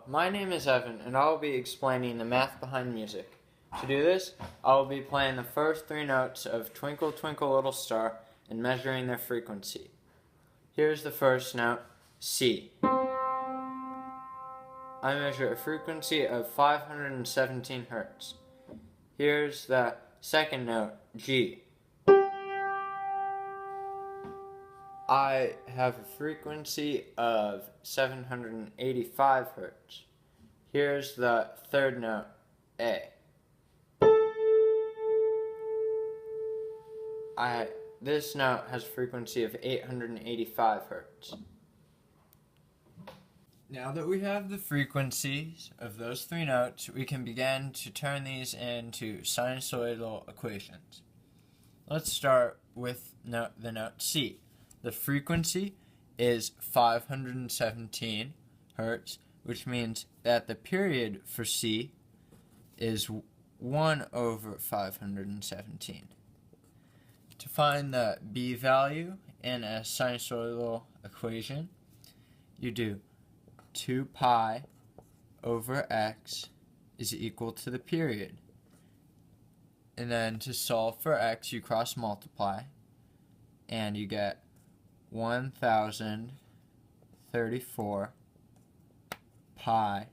My name is Evan, and I will be explaining the math behind music. To do this, I will be playing the first three notes of Twinkle Twinkle Little Star and measuring their frequency. Here's the first note, C. I measure a frequency of 517 Hertz. Here's the second note, G. I have a frequency of 785 Hertz. Here's the third note, A. This note has a frequency of 885 Hertz. Now that we have the frequencies of those three notes, we can begin to turn these into sinusoidal equations. Let's start with the note C. The frequency is 517 Hertz, which means that the period for C is 1 over 517. To find the B value in a sinusoidal equation, you do 2 pi over x is equal to the period. And then to solve for x, you cross multiply, and you get 1034 pi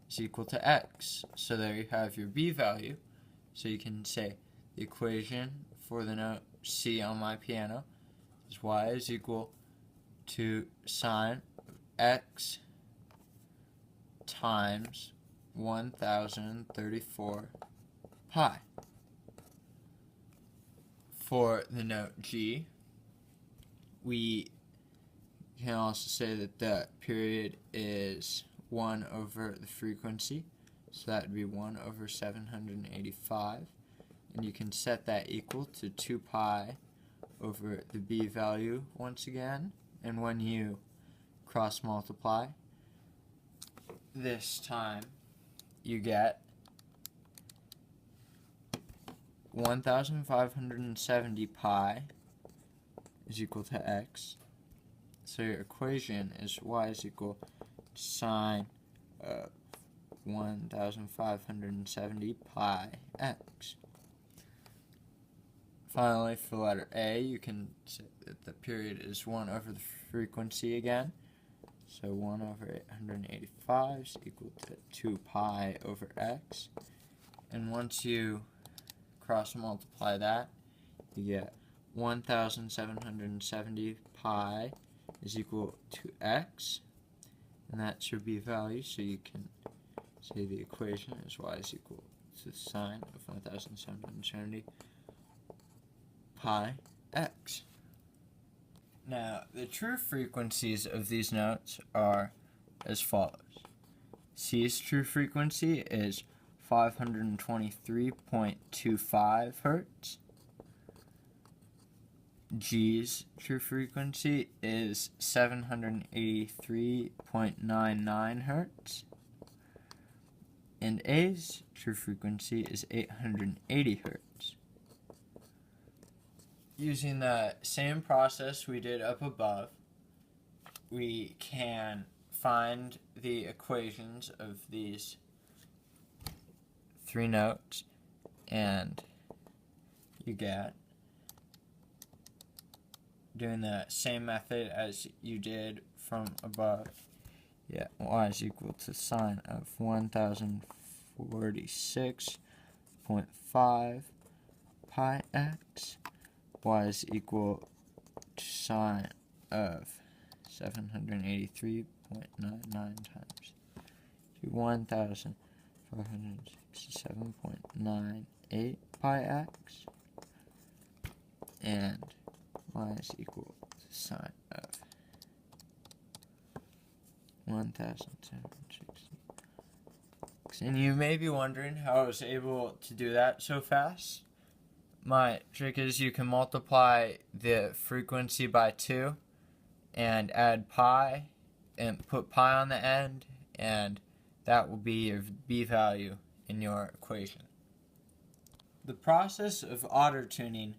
is equal to x. So there you have your B value. So you can say the equation for the note C on my piano is y is equal to sine x times 1034 pi. For the note G, we can also say that the period is 1 over the frequency, so that would be 1 over 785, and you can set that equal to 2 pi over the B value once again, and when you cross multiply, this time you get 1570 pi is equal to x. So your equation is y is equal to sine of 1570 pi x. Finally, for letter A, you can say that the period is 1 over the frequency again. So 1 over 885 is equal to 2 pi over x. And once you cross multiply that, you get 1770 pi is equal to x. And that's your B value, so you can say the equation is y is equal to the sine of 1770 pi x. Now, the true frequencies of these notes are as follows. C's true frequency is 523.25 Hertz. G's true frequency is 783.99 Hertz. And A's true frequency is 880 Hertz. Using the same process we did up above, we can find the equations of these three notes, and you get, doing the same method as you did from above, y is equal to sine of 1046.5 pi x. Y is equal to sine of 783.99 times 1567.98 pi x, and y is equal to sine of 1760. And you may be wondering how I was able to do that so fast. My trick is you can multiply the frequency by 2 and add pi and put pi on the end, and that will be your B value in your equation. The process of auto-tuning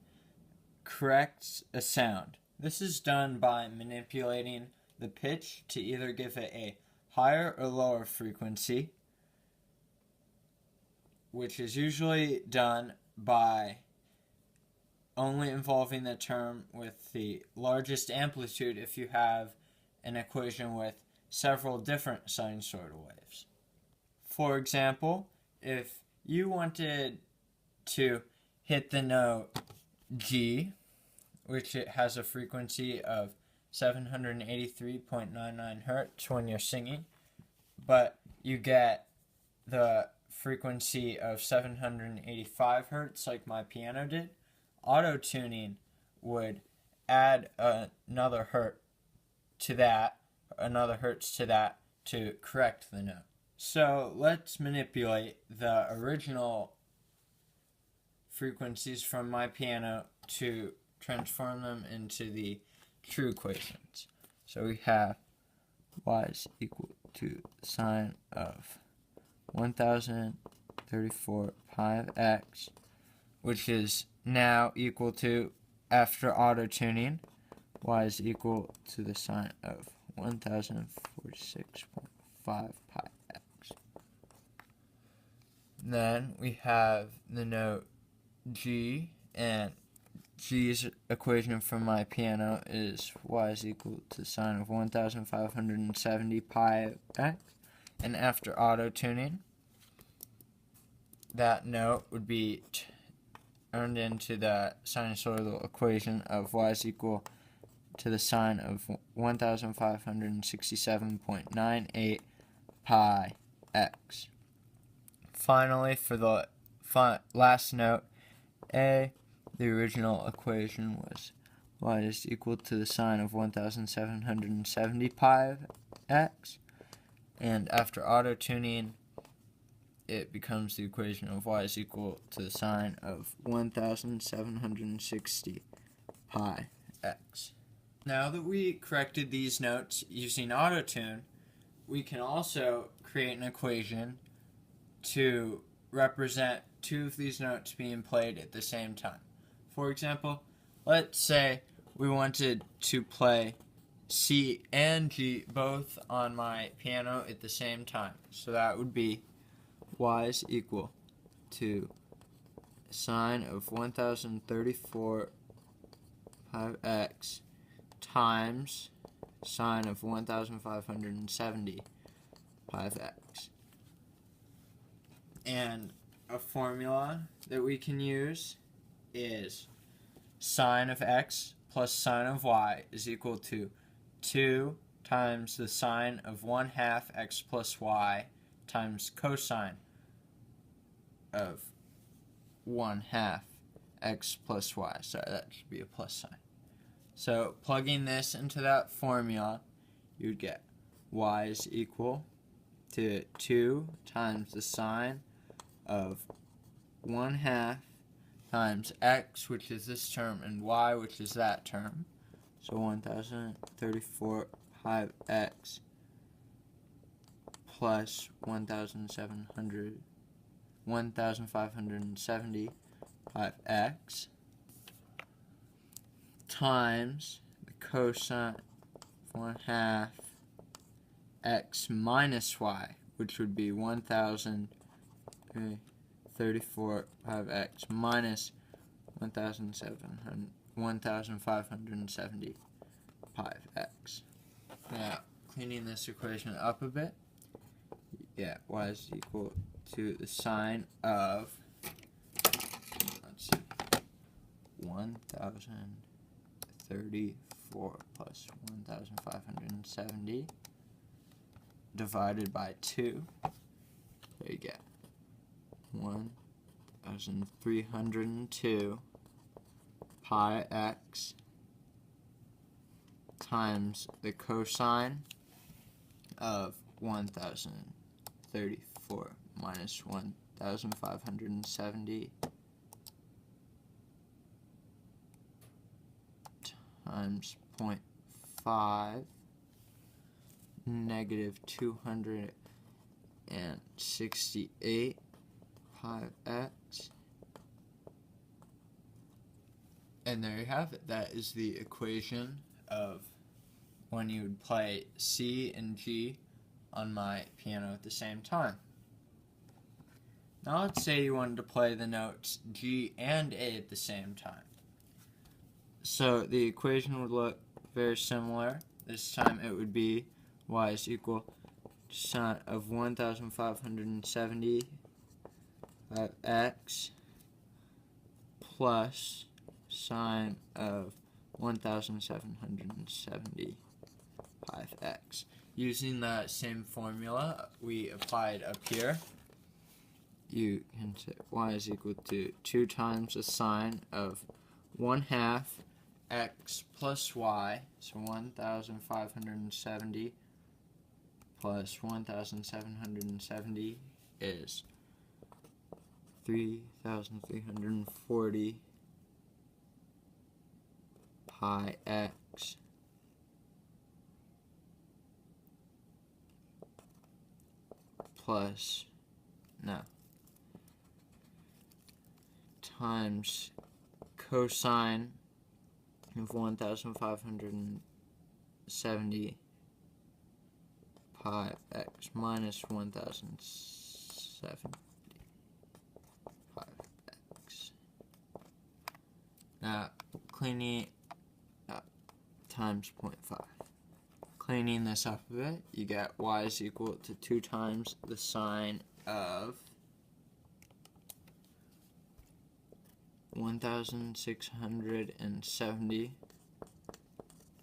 corrects a sound. This is done by manipulating the pitch to either give it a higher or lower frequency, which is usually done by only involving the term with the largest amplitude if you have an equation with several different sinusoidal waves. For example, if you wanted to hit the note G, which it has a frequency of 783.99 hertz when you're singing, but you get the frequency of 785 hertz like my piano did, auto-tuning would add another hertz to that to correct the note. So let's manipulate the original frequencies from my piano to transform them into the true equations. So we have y is equal to sine of 1034 pi of x, which is now equal to, after auto-tuning, y is equal to the sine of 1046.5 pi x. Then we have the note G, and G's equation from my piano is y is equal to sine of 1570 pi x, and after auto-tuning, that note would be turned into the sinusoidal equation of y is equal to the sine of 1567.98 pi x. Finally, for the last note, A, the original equation was y is equal to the sine of 1770 pi x, and after auto-tuning, it becomes the equation of y is equal to the sine of 1760 pi x. Now that we corrected these notes using auto-tune, we can also create an equation to represent two of these notes being played at the same time. For example, let's say we wanted to play C and G both on my piano at the same time. So that would be y is equal to sine of 1034 pi x times sine of 1570 pi x. And a formula that we can use is sine of x plus sine of y is equal to 2 times the sine of 1/2 x plus y times cosine of 1/2 x plus y. So that should be a plus sign. So plugging this into that formula, you'd get y is equal to 2 times the sine of 1/2 times x, which is this term, and y, which is that term. So 1034 pi x plus 1570 pi x times the cosine of 1/2 x minus y, which would be 1034 pi x minus 1570 pi x. Now, cleaning this equation up a bit, yeah, y is equal to the sine of, let's see, 1034 plus 1570 divided by 2. There you get 1302 pi x times the cosine of 1034 minus 1570 times 0.5 negative 268 pi x. And there you have it. That is the equation of when you would play C and G on my piano at the same time. Now let's say you wanted to play the notes G and A at the same time. So the equation would look very similar. This time it would be y is equal to sine of 1,570 of x plus sine of 1,775x. Using that same formula we applied up here, you can say y is equal to 2 times the sine of 1/2 x plus y, so 1,570 plus 1,770 is 3,340 pi x plus, times cosine of 1,570 pi x minus 1,070 pi x. Now, cleaning up times 0.5. Cleaning this up a bit, you get y is equal to 2 times the sine of 1,670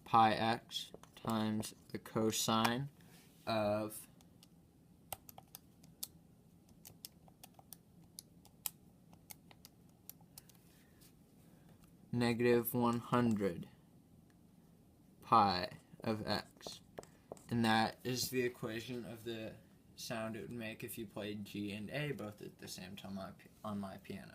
pi x times the cosine of negative 100 pi of x. And that is the equation of the sound it would make if you played G and A both at the same time on my piano.